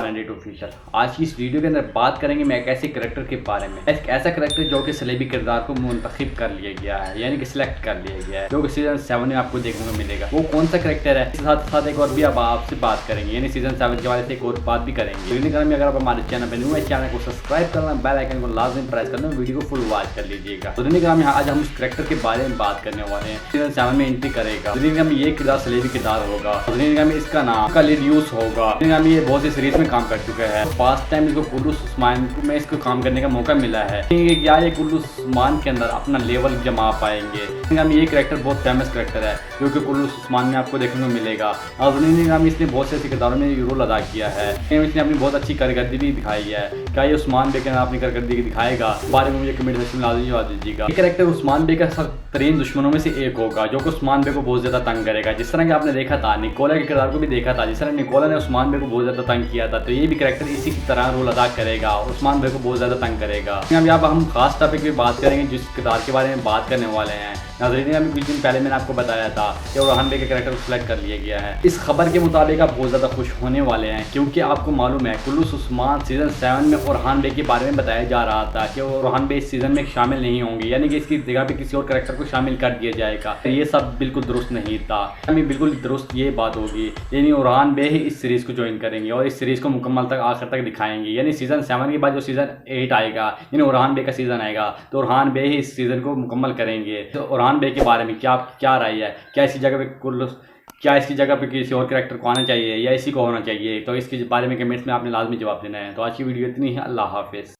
One and official. आज की इस वीडियो के अंदर बात करेंगे मैं एक ऐसे करेक्टर के बारे में, एक ऐसा करेक्टर जो कि सलेबी किरदार को मुंतखब कर लिया गया है, यानी कि सिलेक्ट कर लिया गया है, जो कि सीजन 7 में आपको देखने को मिलेगा। वो कौन सा करेक्टर है, इसके साथ साथ एक और भी अब आपसे बात करेंगे, यानी सीजन 7 के बारे से एक और बात भी करेंगे। में अगर आप हमारे चैनल पर न्यू है, चैनल को सब्सक्राइब करना, बेल आइकन को लाजमी प्रेस करना, वीडियो को फुल वॉच कर लीजिएगा। तो आज हम उस करेक्टर के बारे में बात करने वाले हैं। सीजन 7 में एंट्री करेगा, में ये किरदार सलेबी किरदार होगा, में इसका नाम का लीड यूज होगा। ये बहुत सी सीरीज में काम कर चुका है। फास्ट टाइम इसको कुल्लू उस्मान में इसको काम करने का मौका मिला है। क्या ये कुल्लू उस्मान के अंदर अपना लेवल जमा पाएंगे? ये करेक्टर बहुत फेमस करेक्टर है जो कि कुल्लू उस्मान में आपको देखने को मिलेगा। और इसने बहुत से ऐसे किरदारों में रोल अदा किया है। इसने अपनी बहुत अच्छी कारकर्दगी भी दिखाई है। क्या ये उस्मान बे के अपनी कारकर्दगी दिखाएगा? बारे में मुझे कमेंट सेक्शन में लाजमी जवाब दीजिएगा। ये करेक्टर उस्मान बे का सख्त तरीन दुश्मनों में से एक होगा जो कि उस्मान बे को बहुत ज्यादा तंग करेगा। जिस तरह कि आपने देखा था निकोला के किरदार को भी देखा था, जिस तरह निकोला ने उस्मान बे को बहुत ज्यादा तंग किया था, तो ये भी करेक्टर इसी की तरह रोल अदा करेगा और उस्मान बे को बहुत ज्यादा तंग करेगा। अब हम खास टॉपिक पे बात करेंगे जिस किरदार के बारे में बात करने वाले हैं। नाज़रीन, अभी कुछ दिन पहले मैंने आपको बताया था कि ओरहान बे के कैरेक्टर को सिलेक्ट कर लिया गया है। इस खबर के मुताबिक आप बहुत ज़्यादा खुश होने वाले हैं, क्योंकि आपको मालूम है कुल्लू उस्मान सीजन 7 में ओरहान बे के बारे में बताया जा रहा था कि ओरहान बे इस सीजन में शामिल नहीं होंगे, यानी कि इसकी जगह पे किसी और कैरेक्टर को शामिल कर दिया जाएगा। ये सब बिल्कुल दुरुस्त नहीं था। बिल्कुल दुरुस्त ये बात होगी, यानी ओरहान बे ही इस सीरीज को ज्वाइन करेंगे और इस सीरीज को मुकम्मल तक आखिर तक दिखाएंगे। यानी सीजन 7 के बाद जो सीजन 8 आएगा, यानी ओरहान बे का सीजन आएगा, तो ओरहान बे ही इस सीजन को मुकम्मल करेंगे। तो ओरहान बे के बारे में क्या राय है? क्या इसकी जगह पे किसी और कैरेक्टर को आना चाहिए या इसी को होना चाहिए? तो इसके बारे में कमेंट्स में आपने लाजमी जवाब देना है। तो आज की वीडियो इतनी है। अल्लाह हाफिज़।